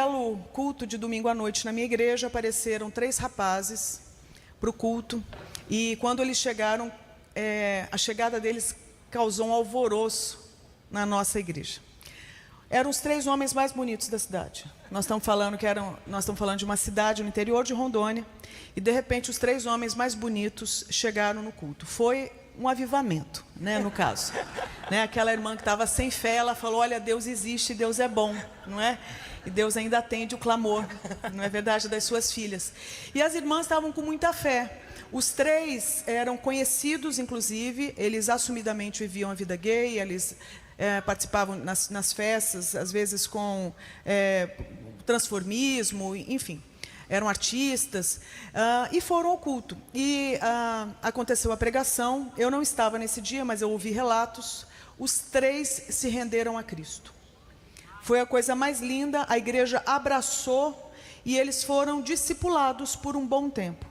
belo culto de domingo à noite na minha igreja, apareceram 3 rapazes para o culto. E quando eles chegaram, a chegada deles causou um alvoroço na nossa igreja. Eram os 3 homens mais bonitos da cidade. Nós estamos falando de uma cidade no interior de Rondônia. E de repente os 3 homens mais bonitos chegaram no culto. Foi um avivamento, né, no caso. Né, aquela irmã que estava sem fé, ela falou: olha, Deus existe, Deus é bom, não é? E Deus ainda atende o clamor, não é verdade, das suas filhas. E as irmãs estavam com muita fé. Os 3 eram conhecidos, inclusive, eles assumidamente viviam a vida gay, eles participavam nas festas, às vezes com transformismo, enfim. Eram artistas, e foram ao culto. E aconteceu a pregação. Eu não estava nesse dia, mas eu ouvi relatos. Os 3 se renderam a Cristo. Foi a coisa mais linda, a igreja abraçou e eles foram discipulados por um bom tempo.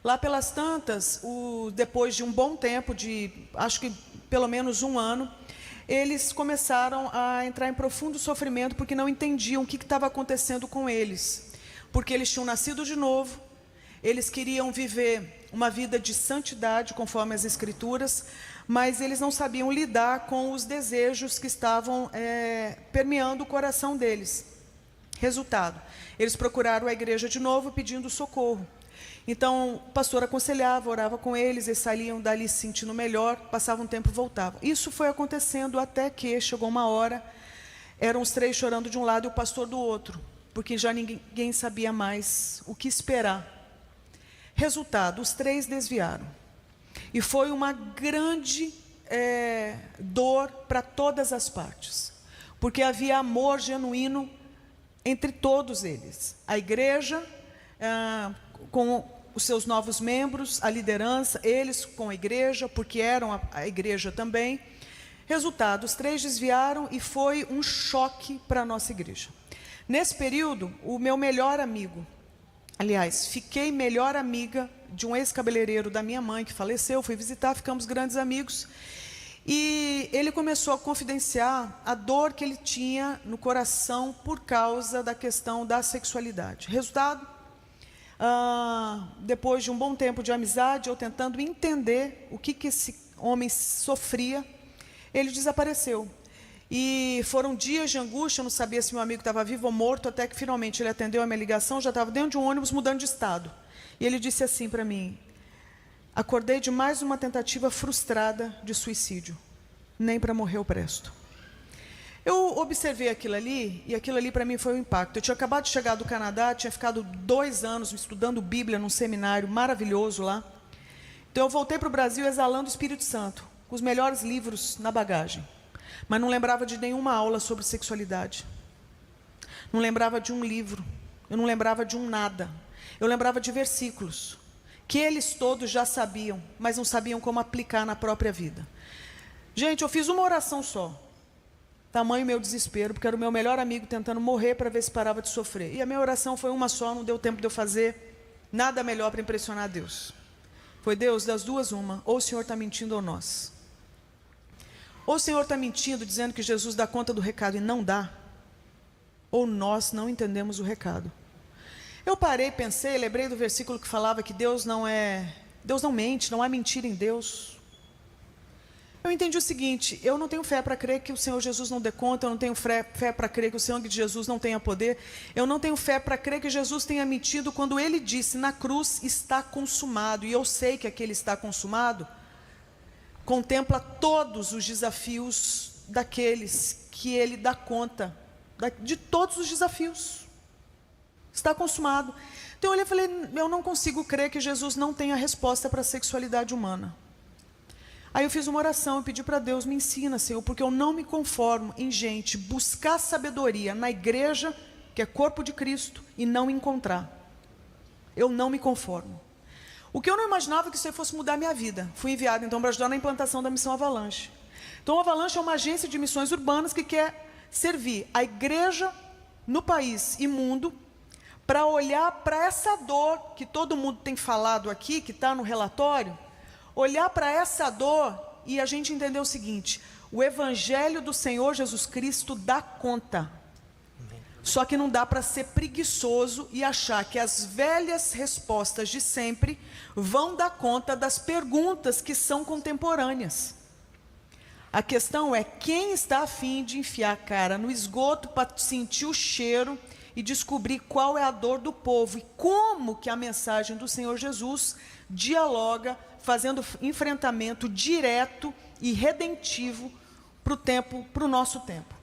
Lá pelas tantas, depois de um bom tempo, acho que pelo menos 1 ano, eles começaram a entrar em profundo sofrimento porque não entendiam o que estava acontecendo com eles. Porque eles tinham nascido de novo, eles queriam viver uma vida de santidade, conforme as Escrituras, mas eles não sabiam lidar com os desejos que estavam permeando o coração deles. Resultado, eles procuraram a igreja de novo pedindo socorro. Então, o pastor aconselhava, orava com eles saíam dali se sentindo melhor, passavam um tempo e voltavam. Isso foi acontecendo até que chegou uma hora, eram os 3 chorando de um lado e o pastor do outro, porque já ninguém sabia mais o que esperar. Resultado, os 3 desviaram. E foi uma grande dor para todas as partes, porque havia amor genuíno entre todos eles. A igreja, com os seus novos membros, a liderança, eles com a igreja, porque eram a igreja também. Resultado, os 3 desviaram e foi um choque para a nossa igreja. Nesse período, o meu melhor amigo, aliás, fiquei melhor amiga de um ex-cabeleireiro da minha mãe, que faleceu, fui visitar, ficamos grandes amigos, e ele começou a confidenciar a dor que ele tinha no coração por causa da questão da sexualidade. Resultado, depois de um bom tempo de amizade, eu tentando entender o que esse homem sofria, ele desapareceu. E foram dias de angústia, eu não sabia se meu amigo estava vivo ou morto, até que finalmente ele atendeu a minha ligação, já estava dentro de um ônibus mudando de estado. E ele disse assim para mim: acordei de mais uma tentativa frustrada de suicídio, nem para morrer eu presto. Eu observei aquilo ali, e aquilo ali para mim foi um impacto. Eu tinha acabado de chegar do Canadá, tinha ficado 2 anos estudando Bíblia num seminário maravilhoso lá. Então eu voltei para o Brasil exalando o Espírito Santo, com os melhores livros na bagagem. Mas não lembrava de nenhuma aula sobre sexualidade. Não lembrava de um livro. Eu não lembrava de um nada. Eu lembrava de versículos que eles todos já sabiam, mas não sabiam como aplicar na própria vida. Gente, eu fiz uma oração só. Tamanho meu desespero, porque era o meu melhor amigo tentando morrer para ver se parava de sofrer. E a minha oração foi uma só, não deu tempo de eu fazer nada melhor para impressionar a Deus. Foi: Deus, das duas uma, ou o Senhor está mentindo ou nós. Ou o Senhor está mentindo, dizendo que Jesus dá conta do recado e não dá, ou nós não entendemos o recado. Eu parei, pensei, lembrei do versículo que falava que Deus não mente, não há mentira em Deus. Eu entendi o seguinte: eu não tenho fé para crer que o Senhor Jesus não dê conta, eu não tenho fé para crer que o sangue de Jesus não tenha poder, eu não tenho fé para crer que Jesus tenha mentido quando Ele disse na cruz: está consumado. E eu sei que aquele está consumado contempla todos os desafios daqueles que Ele dá conta, de todos os desafios. Está consumado. Então eu olhei e falei: eu não consigo crer que Jesus não tenha resposta para a sexualidade humana. Aí eu fiz uma oração e pedi para Deus: me ensina, Senhor, porque eu não me conformo em gente buscar sabedoria na igreja, que é corpo de Cristo, e não encontrar. Eu não me conformo. O que eu não imaginava é que isso aí fosse mudar a minha vida. Fui enviado então para ajudar na implantação da Missão Avalanche. Então a Avalanche é uma agência de missões urbanas que quer servir a igreja no país e mundo para olhar para essa dor que todo mundo tem falado aqui, que está no relatório, olhar para essa dor e a gente entender o seguinte: o Evangelho do Senhor Jesus Cristo dá conta. Só que não dá para ser preguiçoso e achar que as velhas respostas de sempre vão dar conta das perguntas que são contemporâneas. A questão é quem está a fim de enfiar a cara no esgoto para sentir o cheiro e descobrir qual é a dor do povo e como que a mensagem do Senhor Jesus dialoga, fazendo enfrentamento direto e redentivo para o nosso tempo.